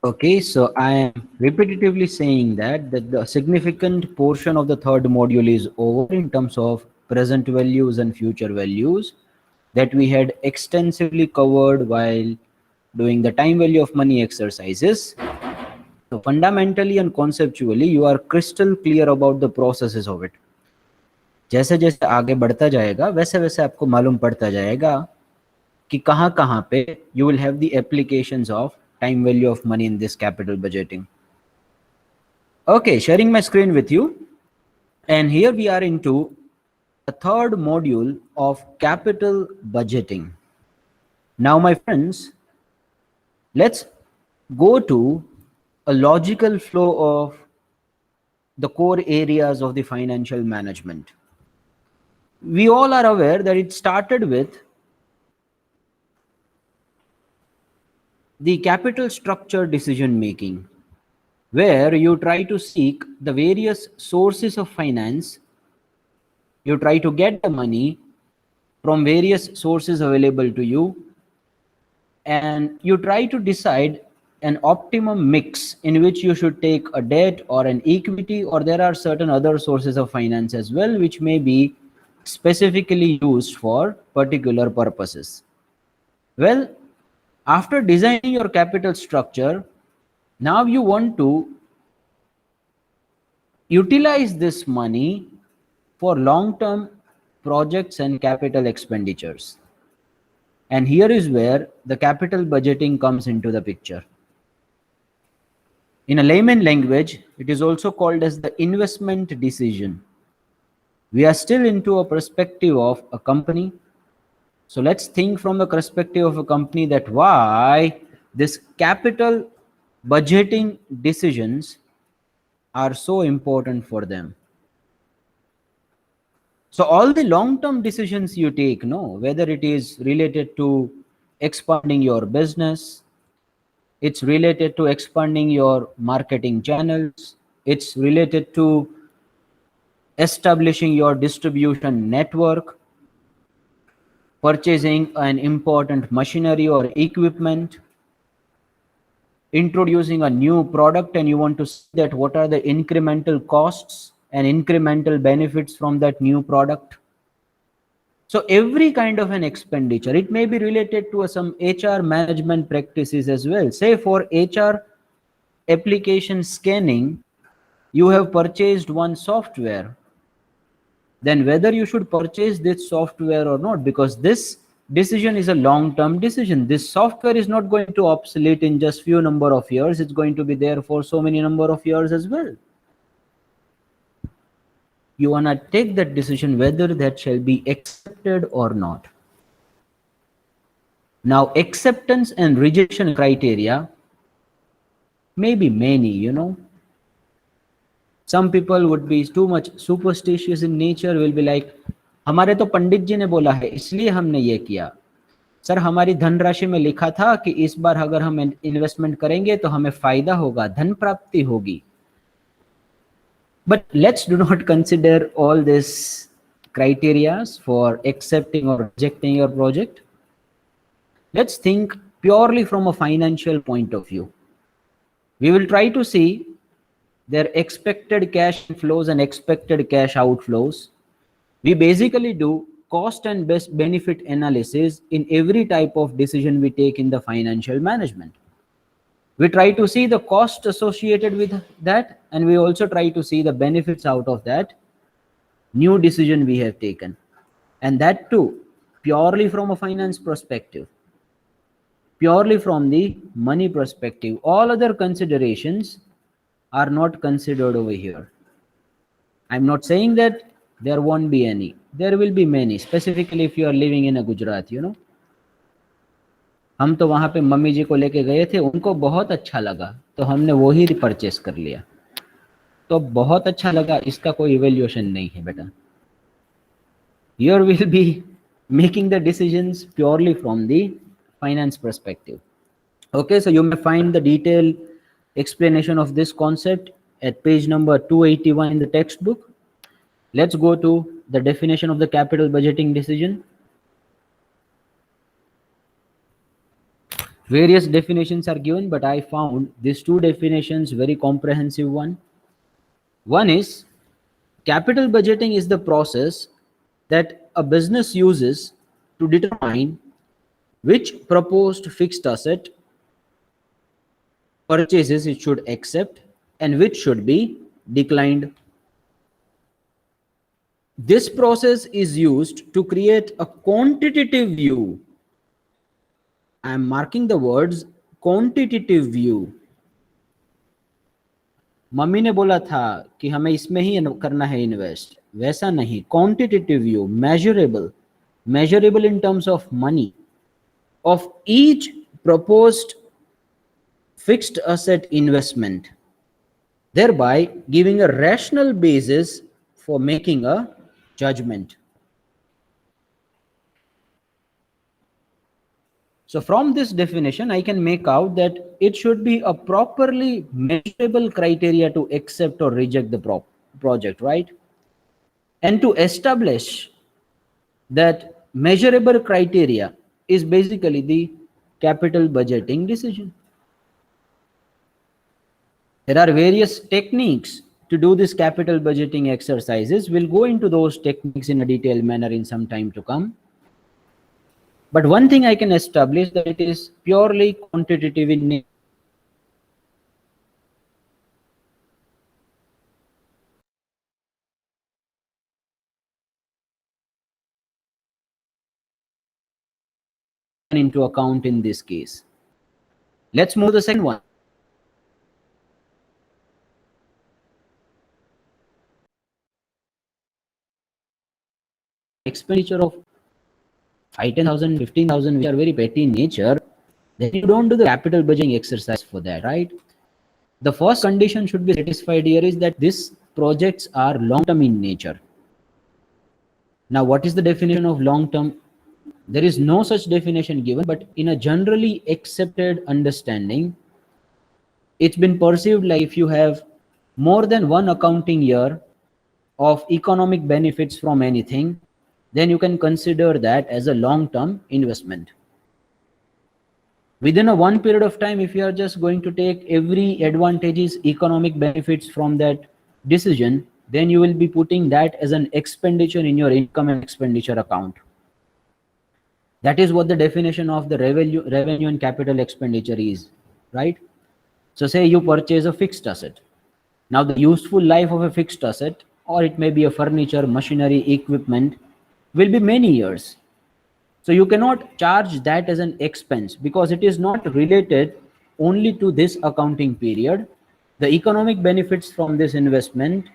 Okay, so I am repetitively saying that the significant portion of the third module is over in terms of present values and future values that we had extensively covered while doing the time value of money exercises. So fundamentally and conceptually, you are crystal clear about the processes of it. जैसे जैसे आगे बढ़ता जाएगा वैसे वैसे आपको मालूम पड़ता जाएगा कि कहाँ कहाँ पे you will have the applications of time value of money in this capital budgeting. Okay, sharing my screen with you, and here we are into the third module of capital budgeting. Now my friends, let's go to a logical flow of the core areas of the financial management. We all are aware that it started with the capital structure decision making, where you try to seek the various sources of finance, you try to get the money from various sources available to you, and you try to decide an optimum mix in which you should take a debt or an equity, or there are certain other sources of finance as well which may be specifically used for particular purposes. Well, after designing your capital structure, now you want to utilize this money for long-term projects and capital expenditures. And here is where the capital budgeting comes into the picture. In a layman language, it is also called as the investment decision. We are still into a perspective of a company. So let's think from the perspective of a company that why this capital budgeting decisions are so important for them. So all the long-term decisions you take, no, whether it is related to expanding your business, it's related to expanding your marketing channels, it's related to establishing your distribution network, purchasing an important machinery or equipment, introducing a new product, and you want to see that what are the incremental costs and incremental benefits from that new product. So every kind of an expenditure, it may be related to some HR management practices as well. Say for HR application scanning, you have purchased one software, then whether you should purchase this software or not, because this decision is a long-term decision. This software is not going to obsolete in just few number of years. It's going to be there for so many number of years as well. You want to take that decision whether that shall be accepted or not. Now, acceptance and rejection criteria may be many, you know. Some people would be too much superstitious in nature, will be like, हमारे तो पंडित जी ने बोला है इसलिए हमने ये किया. Sir हमारी धनराशि में लिखा था कि इस बार अगर हम इन्वेस्टमेंट करेंगे तो हमें फायदा होगा, धन प्राप्ति होगी. But let's do not consider all these criteria for accepting or rejecting your project. Let's think purely from a financial point of view. We will try to see their expected cash inflows and expected cash outflows. We basically do cost and best benefit analysis in every type of decision we take in the financial management. We try to see the cost associated with that, and we also try to see the benefits out of that new decision we have taken, and that too purely from a finance perspective, purely from the money perspective. All other considerations are not considered over here. I'm not saying that there won't be any. There will be many, specifically if you are living in a Gujarat, you know. हम तो वहां पे mummy जी को लेके गए थे, उनको बहुत अच्छा लगा तो हमने वो ही परचेस कर लिया. तो बहुत अच्छा लगा इसका कोई इवैल्यूएशन नहीं है बेटा. Here we'll be making the decisions purely from the finance perspective. Okay, so you may find the detailed explanation of this concept at page number 281 in the textbook. Let's go to the definition of the capital budgeting decision. Various definitions are given, but I found these two definitions very comprehensive one. One is capital budgeting is the process that a business uses to determine which proposed fixed asset purchases it should accept and which should be declined. This process is used to create a quantitative view. I am marking the words quantitative view. Mummy ने बोला था कि हमें इसमें ही करना है invest, वैसा नहीं. Quantitative view, measurable in terms of money of each proposed fixed asset investment, thereby giving a rational basis for making a judgment. So from this definition, I can make out that it should be a properly measurable criteria to accept or reject the project, right? And to establish that measurable criteria is basically the capital budgeting decision. There are various techniques to do this capital budgeting exercises. We'll go into those techniques in a detailed manner in some time to come. But one thing I can establish that it is purely quantitative in nature. Into account in this case. Let's move to the second one. Expenditure of 5,000, 15,000, which are very petty in nature, then you don't do the capital budgeting exercise for that, right? The first condition should be satisfied here is that these projects are long-term in nature. Now, what is the definition of long-term? There is no such definition given, but in a generally accepted understanding, it's been perceived like if you have more than one accounting year of economic benefits from anything, then you can consider that as a long-term investment. Within a one period of time, if you are just going to take every advantages, economic benefits from that decision, then you will be putting that as an expenditure in your income and expenditure account. That is what the definition of the revenue and capital expenditure is, right? So say you purchase a fixed asset. Now the useful life of a fixed asset, or it may be a furniture, machinery, equipment, will be many years. So you cannot charge that as an expense because it is not related only to this accounting period. The economic benefits from this investment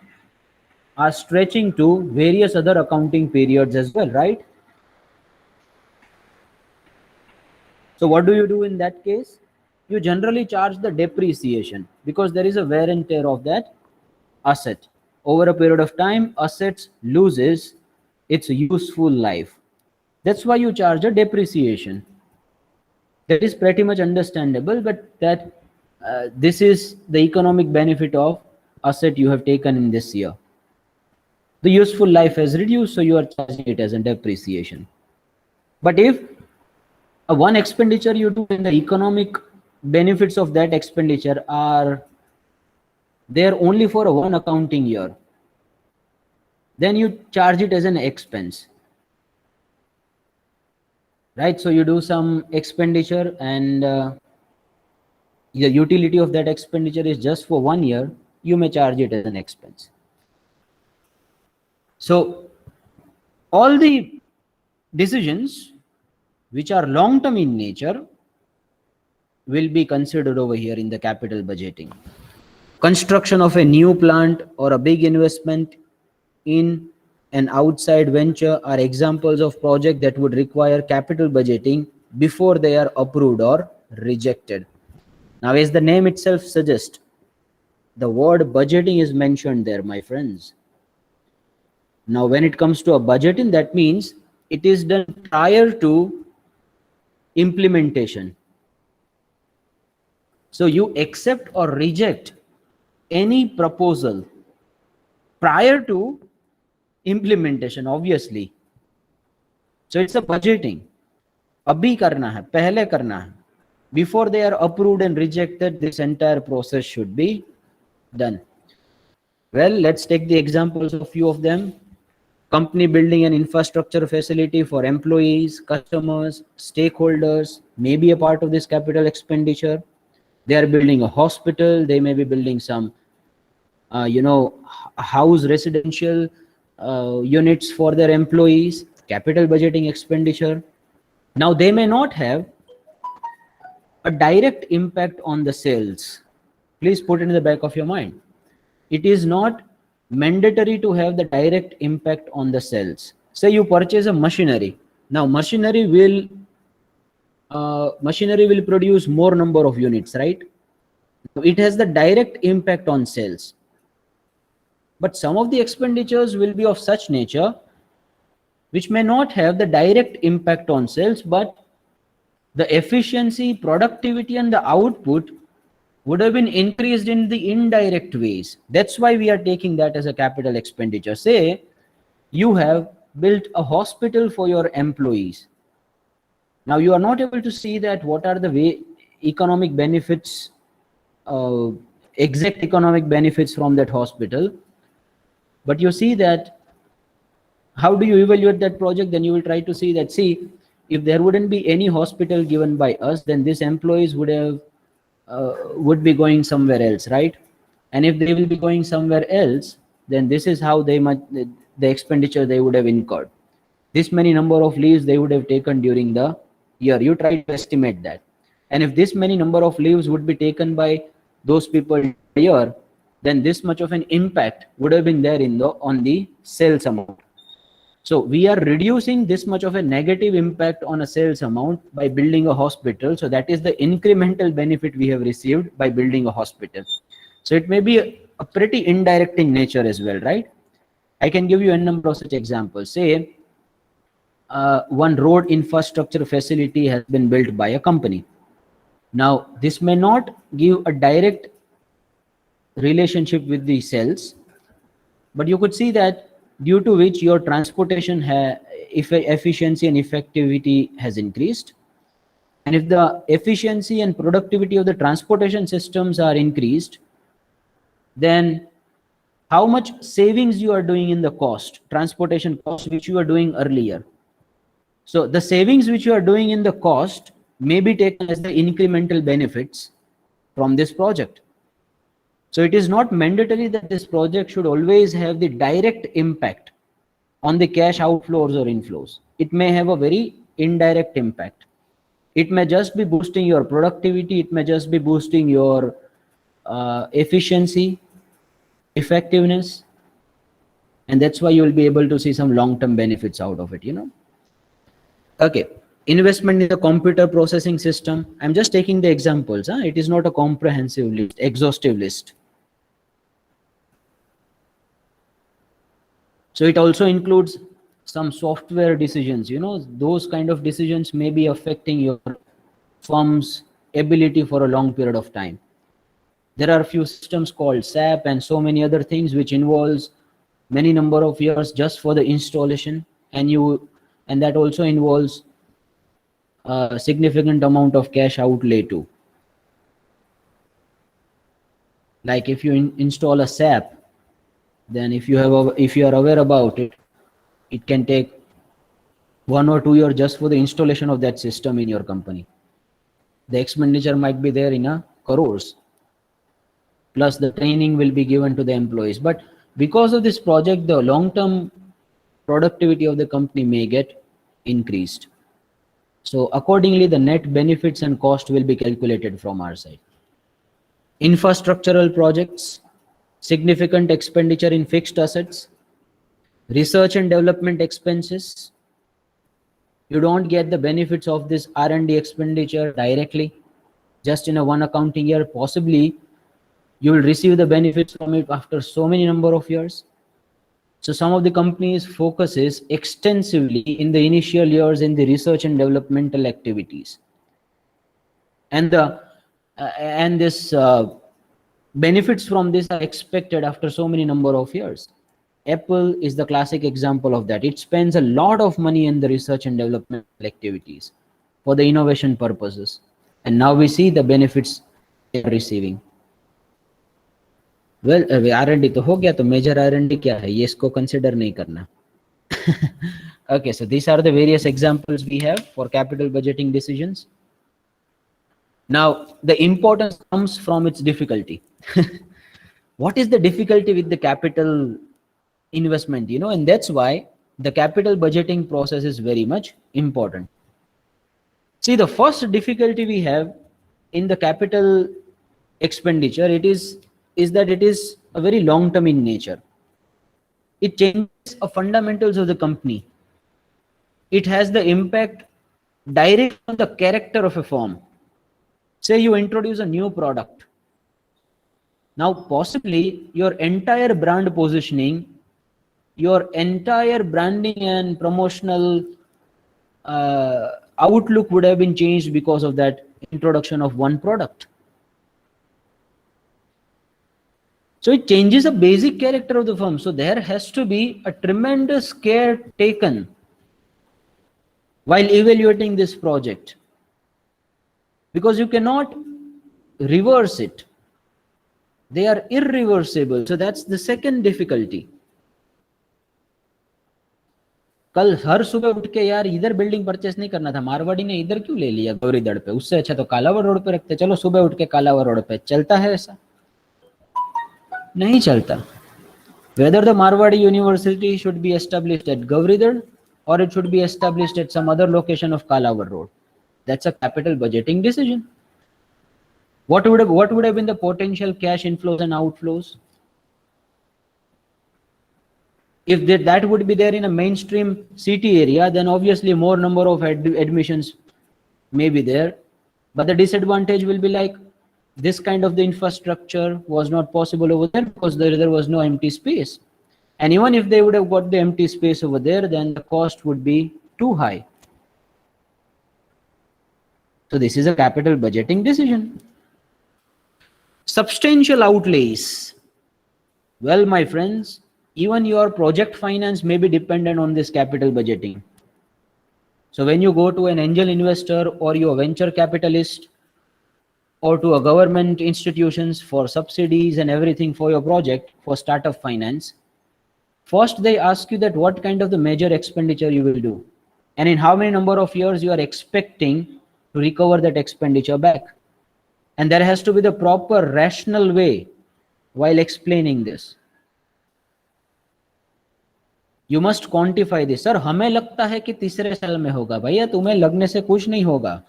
are stretching to various other accounting periods as well, right? So what do you do in that case? You generally charge the depreciation because there is a wear and tear of that asset. Over a period of time, assets loses its useful life. That's why you charge a depreciation. That is pretty much understandable, but that this is the economic benefit of asset you have taken in this year. The useful life has reduced, so you are charging it as a depreciation. But if one expenditure you do and the economic benefits of that expenditure are there only for a one accounting year, then you charge it as an expense, right? So you do some expenditure and the utility of that expenditure is just for 1 year, you may charge it as an expense. So all the decisions which are long-term in nature will be considered over here in the capital budgeting. Construction of a new plant or a big investment in an outside venture are examples of projects that would require capital budgeting before they are approved or rejected. Now, as the name itself suggests, the word budgeting is mentioned there, my friends. Now, when it comes to a budgeting, that means it is done prior to implementation. So you accept or reject any proposal prior to implementation, obviously. So it's a budgeting. Abhi karna hai, pehle karna hai. Before they are approved and rejected, this entire process should be done. Well, let's take the examples of few of them. Company building an infrastructure facility for employees, customers, stakeholders, may be a part of this capital expenditure. They are building a hospital, they may be building some house residential units for their employees, capital budgeting expenditure. Now they may not have a direct impact on the sales. Please put it in the back of your mind. It is not mandatory to have the direct impact on the sales. Say you purchase a machinery. Now machinery will produce more number of units, right? It has the direct impact on sales. But some of the expenditures will be of such nature which may not have the direct impact on sales, but the efficiency, productivity, and the output would have been increased in the indirect ways. That's why we are taking that as a capital expenditure. Say you have built a hospital for your employees. Now you are not able to see that what are the economic benefits, exact economic benefits from that hospital, but you see that how do you evaluate that project? Then you will try to see that, see, if there wouldn't be any hospital given by us, then these employees would be going somewhere else, right? And if they will be going somewhere else, then this is how the expenditure they would have incurred. This many number of leaves they would have taken during the year. You try to estimate that. And if this many number of leaves would be taken by those people a year, then this much of an impact would have been there on the sales amount. So we are reducing this much of a negative impact on a sales amount by building a hospital. So that is the incremental benefit we have received by building a hospital. So it may be a pretty indirect in nature as well, right? I can give you a number of such examples. Say one road infrastructure facility has been built by a company. Now this may not give a direct relationship with the sales, but you could see that due to which your transportation efficiency and effectivity has increased. And if the efficiency and productivity of the transportation systems are increased, then how much savings you are doing in the transportation cost, which you are doing earlier. So the savings which you are doing in the cost may be taken as the incremental benefits from this project. So it is not mandatory that this project should always have the direct impact on the cash outflows or inflows. It may have a very indirect impact. It may just be boosting your productivity. It may just be boosting your efficiency, effectiveness. And that's why you will be able to see some long-term benefits out of it, Okay. Investment in the computer processing system. I'm just taking the examples. It is not a comprehensive list, exhaustive list. So it also includes some software decisions. Those kind of decisions may be affecting your firm's ability for a long period of time. There are a few systems called SAP and so many other things which involves many number of years just for the installation, and that also involves a significant amount of cash outlay too. Like if you install a SAP, then if you are aware about it, it can take 1 or 2 years just for the installation of that system in your company. The expenditure might be there in crores. Plus the training will be given to the employees. But because of this project, the long-term productivity of the company may get increased. So accordingly, the net benefits and cost will be calculated from our side. Infrastructural projects, significant expenditure in fixed assets, research and development expenses. You don't get the benefits of this R&D expenditure directly, just in a one accounting year. Possibly you will receive the benefits from it after so many number of years. So some of the companies focuses extensively in the initial years in the research and developmental activities, and this benefits from this are expected after so many number of years. Apple is the classic example of that. It spends a lot of money in the research and development activities for the innovation purposes. and now we see the benefits they are receiving. Well, R&D तो हो गया, तो major R&D क्या है, ये इसको consider नहीं करना. Okay, so these are the various examples we have for capital budgeting decisions. Now, the importance comes from its difficulty. What is the difficulty with the capital investment? And that's why the capital budgeting process is very much important. See, the first difficulty we have in the capital expenditure, is that it is a very long term in nature. It changes the fundamentals of the company. It has the impact direct on the character of a firm. Say you introduce a new product. Now, possibly your entire brand positioning, your entire branding and promotional outlook would have been changed because of that introduction of one product. So it changes the basic character of the firm. So there has to be a tremendous care taken while evaluating this project, because you cannot reverse it. They are irreversible. So that's the second difficulty. कल हर सुबह उठ के यार इधर building purchase नहीं करना था, मारवाड़ी ने इधर क्यों ले लिया गौरीदड़ पे, उससे अच्छा तो कालावर रोड पे रखते, चलो सुबह उठ के कालावर रोड पे. चलता है ऐसा? नहीं चलता. Whether the Marwadi University should be established at Gauridad or it should be established at some other location of Kalavar Road, that's a capital budgeting decision. What would have been the potential cash inflows and outflows? If that would be there in a mainstream city area, then obviously more number of admissions may be there. But the disadvantage will be like this kind of the infrastructure was not possible over there because there was no empty space. And even if they would have got the empty space over there, then the cost would be too high. So this is a capital budgeting decision. Substantial outlays. Well, my friends, even your project finance may be dependent on this capital budgeting. So when you go to an angel investor or your venture capitalist or to a government institutions for subsidies and everything for your project, for startup finance, first they ask you that what kind of the major expenditure you will do and in how many number of years you are expecting to recover that expenditure back. And there has to be the proper rational way while explaining this. You must quantify this. Sir, हमें लगता है कि तीसरे साल में होगा. भैया तुम्हें लगने से कुछ नहीं होगा.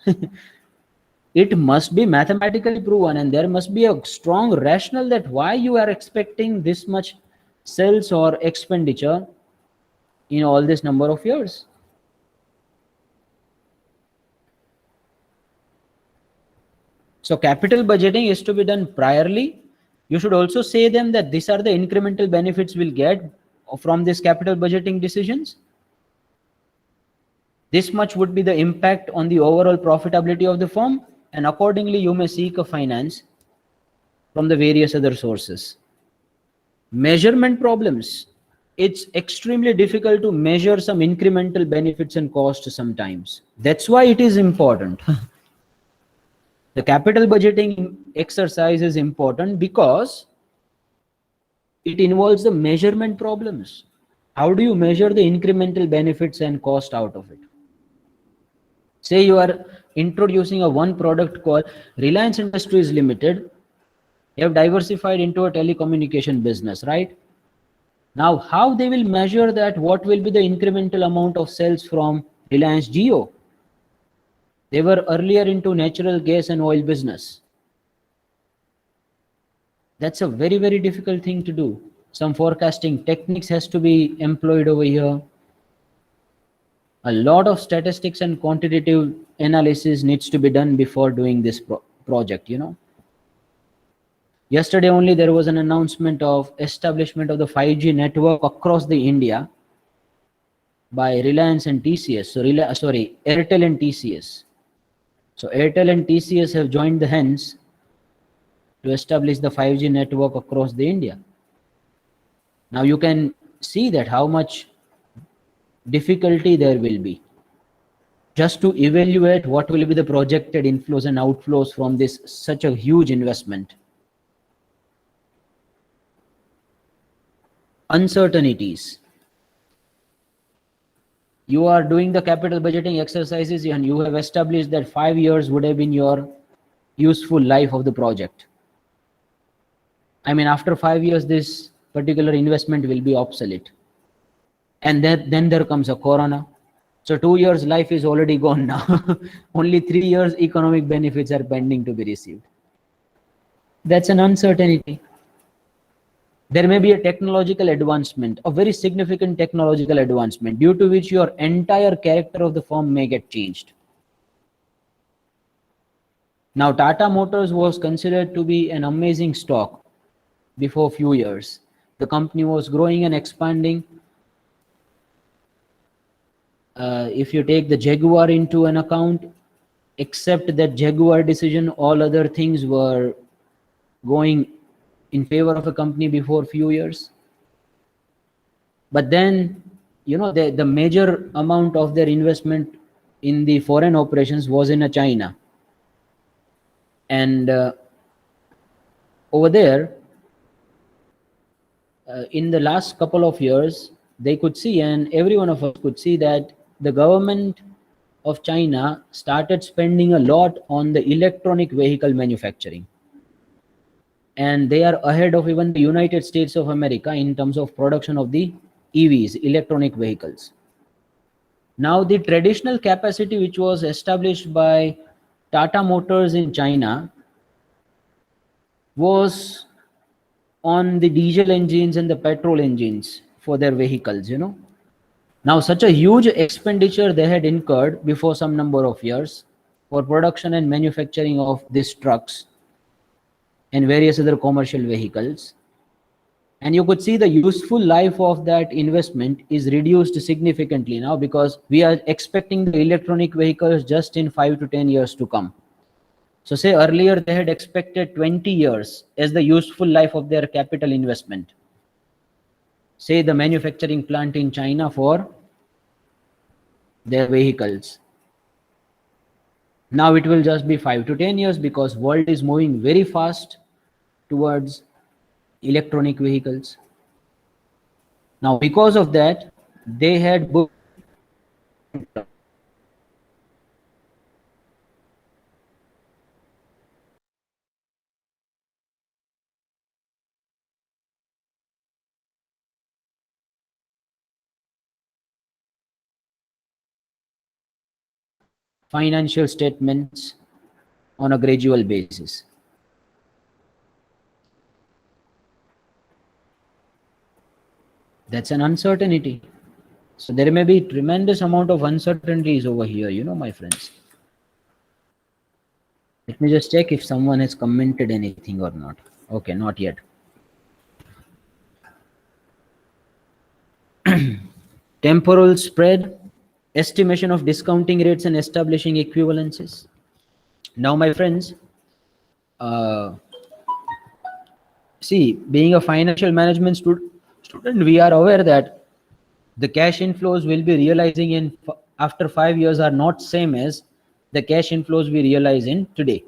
It must be mathematically proven and there must be a strong rationale that why you are expecting this much sales or expenditure in all this number of years. So capital budgeting is to be done priorly. You should also say them that these are the incremental benefits we'll get from this capital budgeting decisions. This much would be the impact on the overall profitability of the firm, and accordingly you may seek a finance from the various other sources. Measurement problems. It's extremely difficult to measure some incremental benefits and costs sometimes. That's why it is important. The capital budgeting exercise is important because it involves the measurement problems. How do you measure the incremental benefits and cost out of it? Say you are introducing a one product called Reliance Industries Limited. You have diversified into a telecommunication business, right? Now, how they will measure that? What will be the incremental amount of sales from Reliance Jio? They were earlier into natural gas and oil business. That's a very, very difficult thing to do. Some forecasting techniques has to be employed over here. A lot of statistics and quantitative analysis needs to be done before doing this project, Yesterday only there was an announcement of establishment of the 5G network across the India by Reliance and TCS. So Airtel and TCS. So Airtel and TCS have joined the hands to establish the 5G network across the India. Now you can see that how much difficulty there will be. just to evaluate what will be the projected inflows and outflows from this such a huge investment. Uncertainties. You are doing the capital budgeting exercises and you have established that 5 years would have been your useful life of the project. I mean, after 5 years, this particular investment will be obsolete. And then there comes a corona. So 2 years life is already gone now. Only 3 years economic benefits are pending to be received. That's an uncertainty. There may be a technological advancement, a very significant technological advancement, due to which your entire character of the firm may get changed. Now, Tata Motors was considered to be an amazing stock before a few years. The company was growing and expanding. If you take the Jaguar into an account, except that Jaguar decision, all other things were going in favor of a company before a few years. But then, you know, the major amount of their investment in the foreign operations was in China. And over there, in the last couple of years, they could see, and every one of us could see, that the government of China started spending a lot on the electronic vehicle manufacturing. And they are ahead of even the United States of America in terms of production of the EVs, electronic vehicles. Now, the traditional capacity which was established by Tata Motors in China was on the diesel engines and the petrol engines for their vehicles, you know. Now, such a huge expenditure they had incurred before some number of years for production and manufacturing of these trucks and various other commercial vehicles. And you could see the useful life of that investment is reduced significantly now, because we are expecting the electronic vehicles just in 5 to 10 years to come. So say earlier they had expected 20 years as the useful life of their capital investment. Say the manufacturing plant in China for their vehicles. Now it will just be 5 to 10 years, because world is moving very fast towards electronic vehicles. Now, because of that, they had booked financial statements on a gradual basis. That's an uncertainty. So there may be tremendous amount of uncertainties over here, you know, my friends. Let me just check if someone has commented anything or not. Okay, not yet. Temporal spread, estimation of discounting rates and establishing equivalences. Now, my friends, see, being a financial management student, we are aware that the cash inflows will be realizing in after 5 years are not same as the cash inflows we realize in today,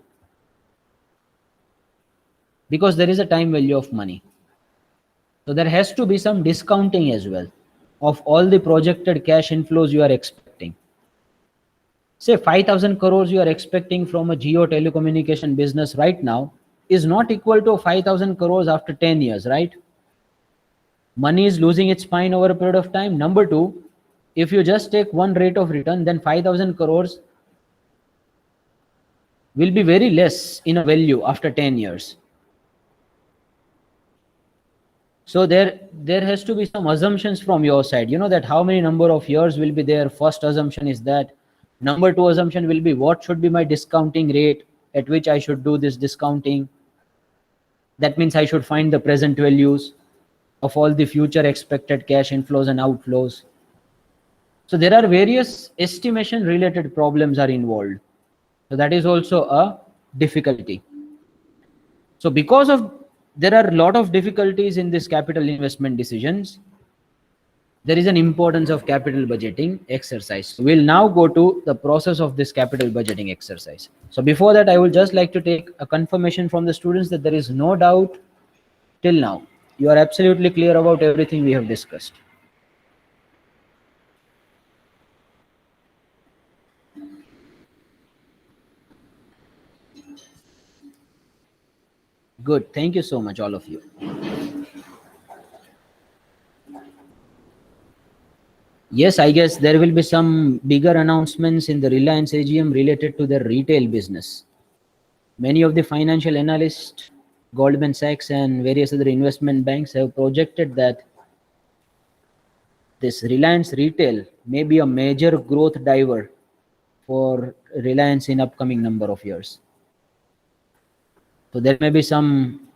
because there is a time value of money. So there has to be some discounting as well of all the projected cash inflows you are expecting. Say 5,000 crores you are expecting from a geo telecommunication business right now is not equal to 5,000 crores after 10 years, right? Money is losing its spine over a period of time. Number two, if you just take one rate of return, then 5,000 crores will be very less in a value after 10 years. So there has to be some assumptions from your side, you know, that how many number of years will be there. First assumption is that. Number two assumption will be what should be my discounting rate at which I should do this discounting. That means I should find the present values of all the future expected cash inflows and outflows. So there are various estimation related problems are involved. So that is also a difficulty. So because of there are a lot of difficulties in this capital investment decisions, there is an importance of capital budgeting exercise. We'll now go to the process of this capital budgeting exercise. So before that, I would just like to take a confirmation from the students that there is no doubt till now. You are absolutely clear about everything we have discussed. Good. Thank you so much, all of you. Yes, I guess there will be some bigger announcements in the Reliance AGM related to their retail business. Many of the financial analysts, Goldman Sachs, and various other investment banks have projected that this Reliance retail may be a major growth driver for Reliance in upcoming number of years. So there may be some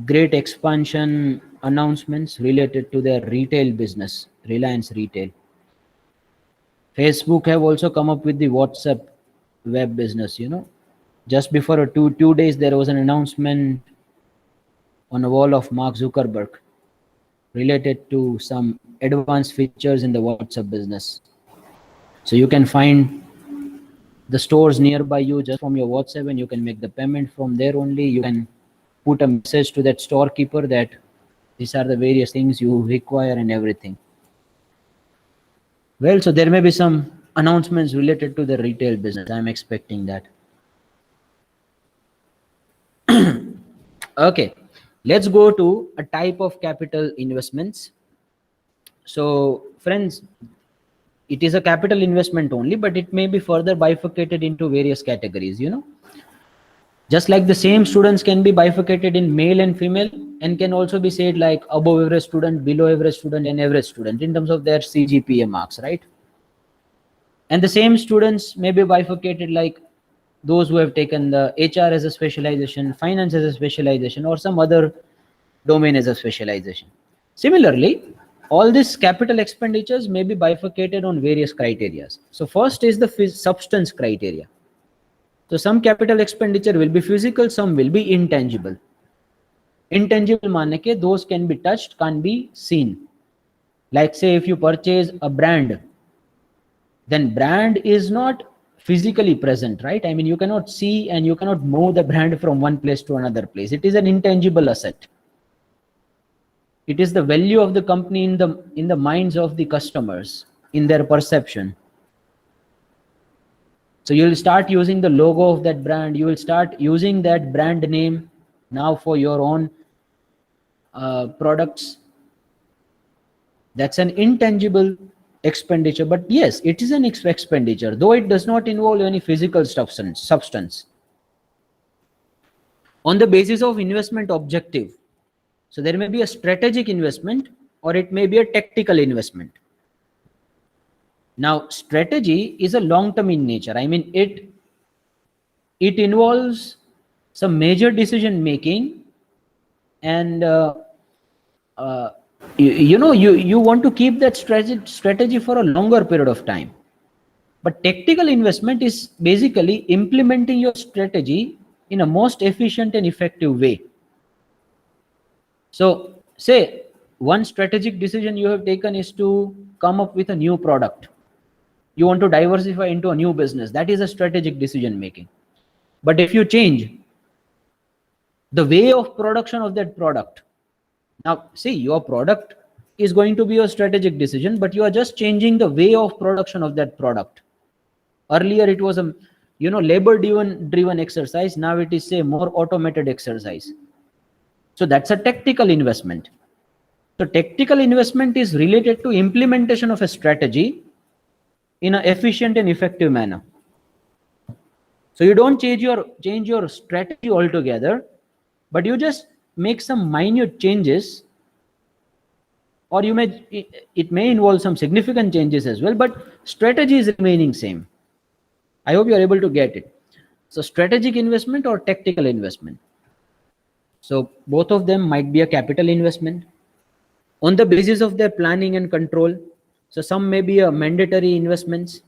great expansion announcements related to their retail business, Reliance Retail. Facebook have also come up with the WhatsApp web business. Just before two days, there was an announcement on a wall of Mark Zuckerberg related to some advanced features in the WhatsApp business. So you can find the stores nearby you just from your WhatsApp, and you can make the payment from there only. You can put a message to that storekeeper that these are the various things you require and everything. Well, so there may be some announcements related to the retail business. I'm expecting that. Okay, let's go to a type of capital investments. So friends, it is a capital investment only, but it may be further bifurcated into various categories. Just like the same students can be bifurcated in male and female, and can also be said like above average student, below average student, and average student in terms of their CGPA marks, right? And the same students may be bifurcated like those who have taken the HR as a specialization, finance as a specialization, or some other domain as a specialization. Similarly, all these capital expenditures may be bifurcated on various criteria. So first is the substance criteria. So some capital expenditure will be physical, some will be intangible. Intangible माने के those can be touched, can't be seen. Like say if you purchase a brand, then brand is not physically present, right? I mean, you cannot see and you cannot move the brand from one place to another place. It is an intangible asset. It is the value of the company in the minds of the customers, in their perception. So you'll start using the logo of that brand. You will start using that brand name now for your own products. That's an intangible expenditure, but yes, it is an expenditure, though it does not involve any physical substance. On the basis of investment objective, so there may be a strategic investment or it may be a tactical investment. Now, strategy is a long-term in nature. I mean, it involves some major decision making, and you want to keep that strategy for a longer period of time. But tactical investment is basically implementing your strategy in a most efficient and effective way. So say one strategic decision you have taken is to come up with a new product. You want to diversify into a new business. That is a strategic decision making. But if you change the way of production of that product, now see, your product is going to be a strategic decision, but you are just changing the way of production of that product. Earlier it was a labor driven exercise. Now it is say more automated exercise. So that's a tactical investment. So tactical investment is related to implementation of a strategy in an efficient and effective manner. So you don't change your strategy altogether, but you just make some minute changes, or it may involve some significant changes as well, but strategy is remaining same. I hope you are able to get it. So strategic investment or tactical investment. So both of them might be a capital investment on the basis of their planning and control. So some may be a mandatory investments.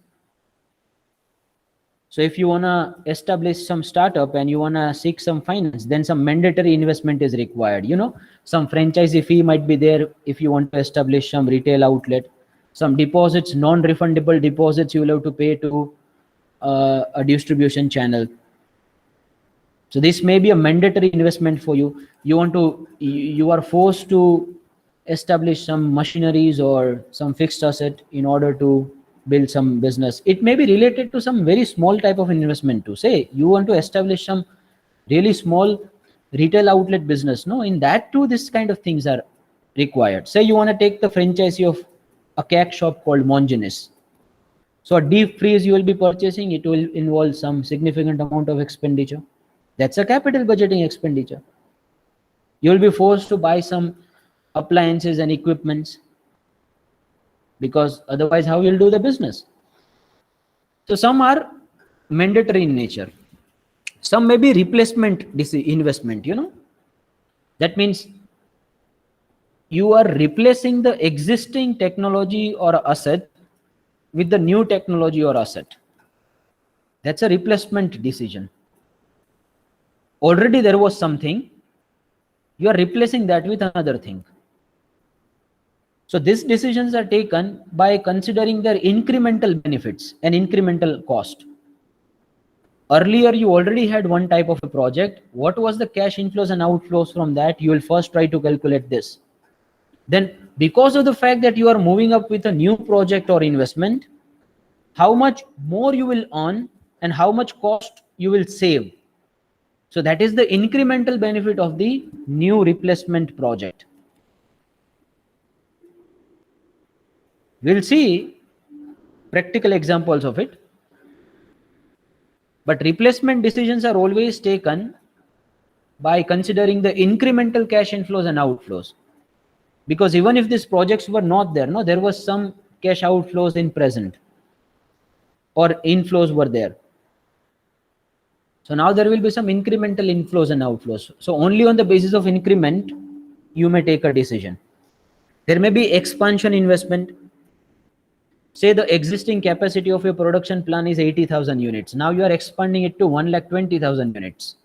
So if you want to establish some startup and you want to seek some finance, then some mandatory investment is required. Some franchisee fee might be there if you want to establish some retail outlet. Some deposits, non-refundable deposits you will have to pay to a distribution channel. So this may be a mandatory investment for you. You are forced to establish some machineries or some fixed asset in order to build some business. It may be related to some very small type of investment too. Say you want to establish some really small retail outlet business. No, in that too, this kind of things are required. Say you want to take the franchisee of a cake shop called Mongenis. So a deep freeze you will be purchasing, it will involve some significant amount of expenditure. That's a capital budgeting expenditure. You will be forced to buy some appliances and equipments, because otherwise how you'll do the business. So some are mandatory in nature. Some may be replacement investment. That means you are replacing the existing technology or asset with the new technology or asset. That's a replacement decision. Already there was something, you are replacing that with another thing. So these decisions are taken by considering their incremental benefits and incremental cost. Earlier, you already had one type of a project. What was the cash inflows and outflows from that? You will first try to calculate this. Then, because of the fact that you are moving up with a new project or investment, how much more you will earn and how much cost you will save. So that is the incremental benefit of the new replacement project. We'll see practical examples of it. But replacement decisions are always taken by considering the incremental cash inflows and outflows. Because even if these projects were not there, no, there was some cash outflows in present or inflows were there. So now there will be some incremental inflows and outflows. So only on the basis of increment, you may take a decision. There may be expansion investment. Say the existing capacity of your production plan is 80,000 units. Now you are expanding it to 1,20,000 units.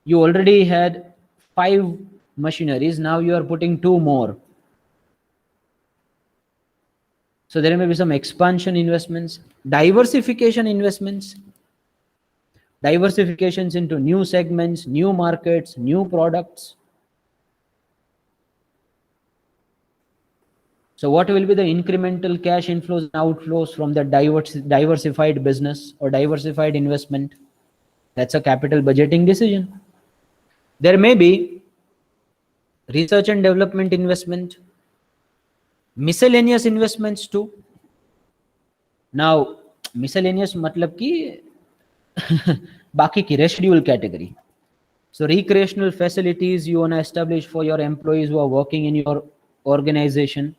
You already had 5 machineries. Now you are putting 2 more. So there may be some expansion investments, diversification investments, diversifications into new segments, new markets, new products. So what will be the incremental cash inflows and outflows from the diversified business or diversified investment? That's a capital budgeting decision. There may be research and development investment, miscellaneous investments too. Now, miscellaneous matlab ki baki ki residual category. So recreational facilities you want to establish for your employees who are working in your organization.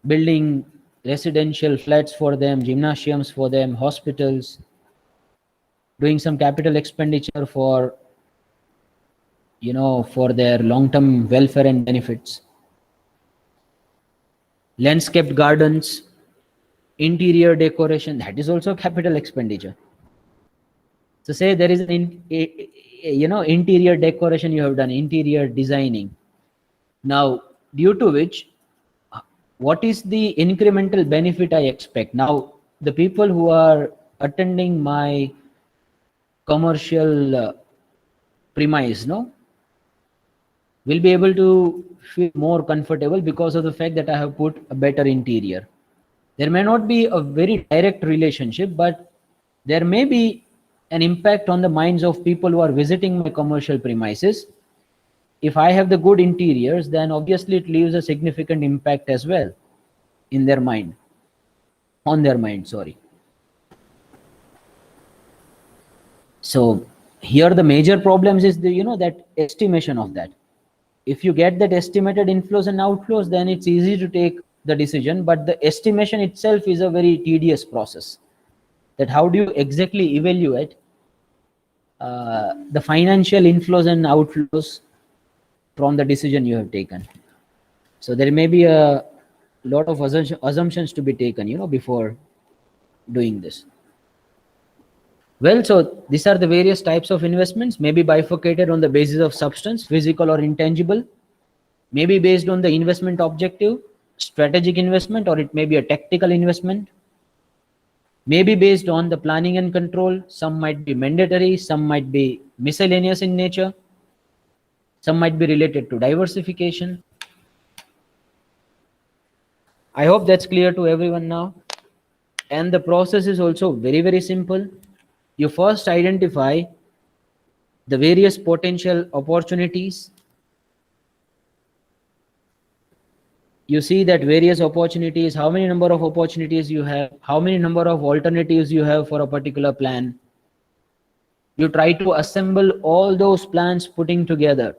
Building residential flats for them, gymnasiums for them, hospitals, doing some capital expenditure for for their long-term welfare and benefits. Landscaped gardens, interior decoration, that is also capital expenditure. So say there is an interior decoration you have done, interior designing. Now, due to which, what is the incremental benefit I expect? Now, the people who are attending my commercial premise, will be able to feel more comfortable because of the fact that I have put a better interior. There may not be a very direct relationship, but there may be an impact on the minds of people who are visiting my commercial premises. If I have the good interiors, then obviously it leaves a significant impact as well in their mind, on their mind, sorry. So here the major problems is that estimation of that. If you get that estimated inflows and outflows, then it's easy to take the decision, but the estimation itself is a very tedious process. That how do you exactly evaluate the financial inflows and outflows from the decision you have taken? So there may be a lot of assumptions to be taken, you know, before doing this. Well, so these are the various types of investments, maybe bifurcated on the basis of substance, physical or intangible, maybe based on the investment objective, strategic investment, or it may be a tactical investment, maybe based on the planning and control. Some might be mandatory, some might be miscellaneous in nature, some might be related to diversification. I hope that's clear to everyone now. And the process is also very, very simple. You first identify the various potential opportunities. You see that various opportunities, how many number of opportunities you have, how many number of alternatives you have for a particular plan. You try to assemble all those plans putting together.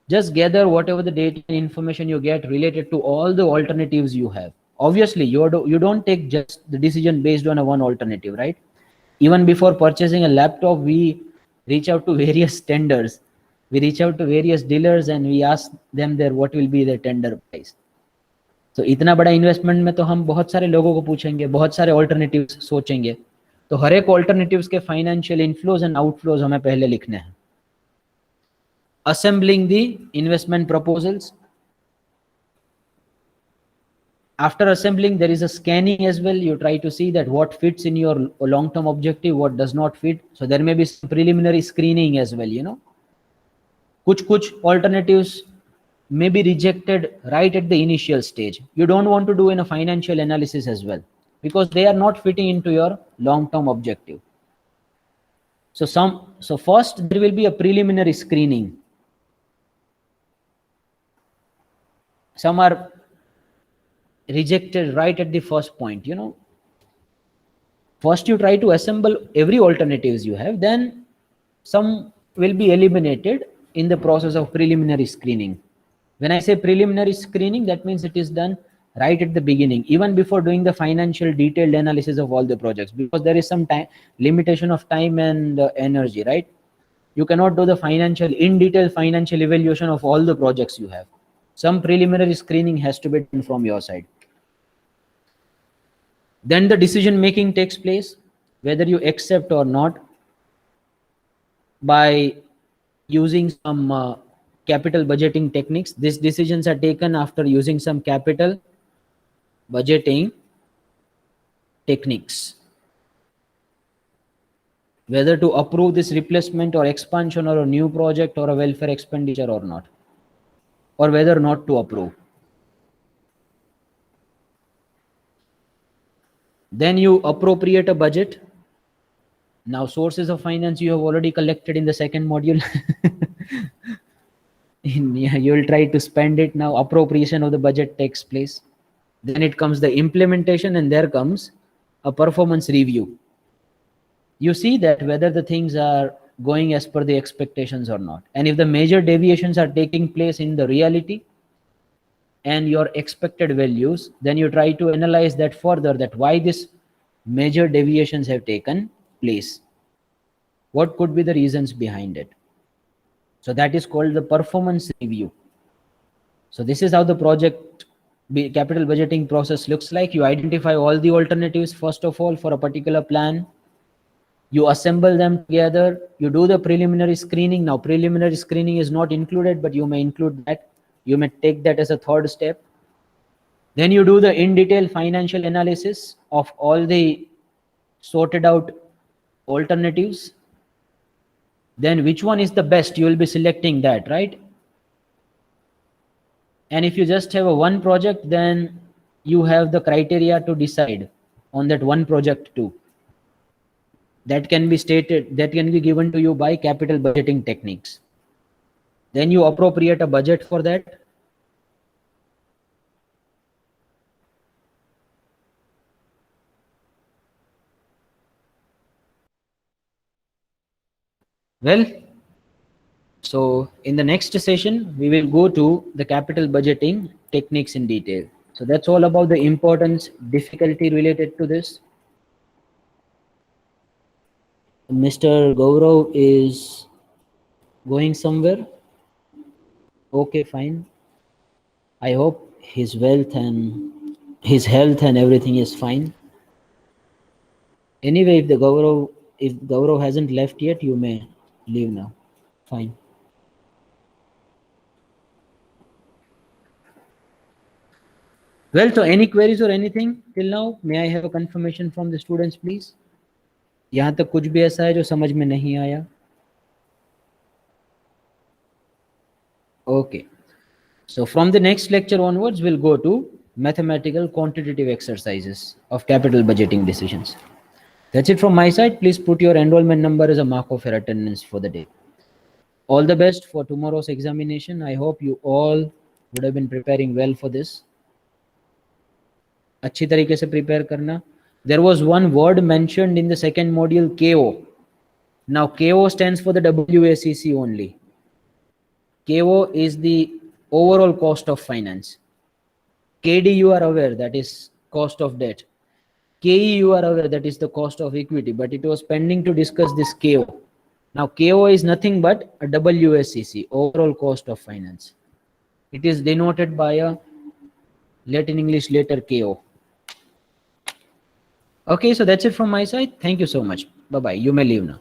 Just gather whatever the data and information you get related to all the alternatives you have. Obviously, you don't take just the decision based on a one alternative, right? Even before purchasing a laptop, we reach out to various tenders. We reach out to various dealers and we ask them their what will be the tender price. तो इतना बड़ा investment में तो हम बहुत सारे लोगों को पूछेंगे, बहुत सारे ऑल्टरनेटिव्स सोचेंगे, तो हर एक ऑल्टरनेटिव्स के फाइनेंशियल इनफ्लोज एंड आउटफ्लोज हमें पहले लिखने हैं. Assembling the investment proposals. After assembling, there is a scanning as well. You try to see that what fits in your long-term objective, what does not fit. So there may be some preliminary screening as well, you know. Kuch alternatives may be rejected right at the initial stage. You don't want to do in a financial analysis as well, because they are not fitting into your long-term objective. So first there will be a preliminary screening. Some are rejected right at the first point, you know. First you try to assemble every alternatives you have, then some will be eliminated in the process of preliminary screening. When I say preliminary screening, that means it is done right at the beginning, even before doing the financial detailed analysis of all the projects, because there is some time limitation of time and energy, right? You cannot do the in detail financial evaluation of all the projects you have. Some preliminary screening has to be done from your side. Then the decision making takes place, whether you accept or not, by using some capital budgeting techniques. These decisions are taken after using some capital budgeting techniques, whether to approve this replacement or expansion or a new project or a welfare expenditure or not, or whether not to approve. Then you appropriate a budget. Now sources of finance you have already collected in the second module. You will try to spend it. Now appropriation of the budget takes place. Then it comes the implementation, and there comes a performance review. You see that whether the things are going as per the expectations or not, and if the major deviations are taking place in the reality and your expected values, then you try to analyze that further, that why this major deviations have taken place, what could be the reasons behind it. So that is called the performance review. So this is how the project capital budgeting process looks like. You identify all the alternatives first of all for a particular plan. You assemble them together. You do the preliminary screening. Now preliminary screening is not included, but you may include that. You may take that as a third step. Then you do the in detail financial analysis of all the sorted out alternatives. Then which one is the best, you will be selecting that, right? And if you just have a one project, then you have the criteria to decide on that one project too. That can be stated, that can be given to you by capital budgeting techniques. Then you appropriate a budget for that. Well, so in the next session, we will go to the capital budgeting techniques in detail. So that's all about the importance, difficulty related to this. Mr. Gaurav is going somewhere. Okay, fine. I hope his wealth and his health and everything is fine. Anyway, if Gaurav hasn't left yet, you may leave now. Fine. Well, so any queries or anything till now? May I have a confirmation from the students, please? यहाँ तक कुछ भी ऐसा है जो समझ में नहीं आया? Okay. So from the next lecture onwards, we'll go to mathematical quantitative exercises of capital budgeting decisions. That's it from my side. Please put your enrollment number as a mark of your attendance for the day. All the best for tomorrow's examination. I hope you all would have been preparing well for this. अच्छी तरीके से prepare करना. There was one word mentioned in the second module, KO. Now KO stands for the WACC only. KO is the overall cost of finance. KD you are aware, that is cost of debt. KE you are aware, that is the cost of equity, but it was pending to discuss this KO. Now KO is nothing but a WACC, overall cost of finance. It is denoted by a Latin English letter KO. Okay, so that's it from my side. Thank you so much. Bye-bye. You may leave now.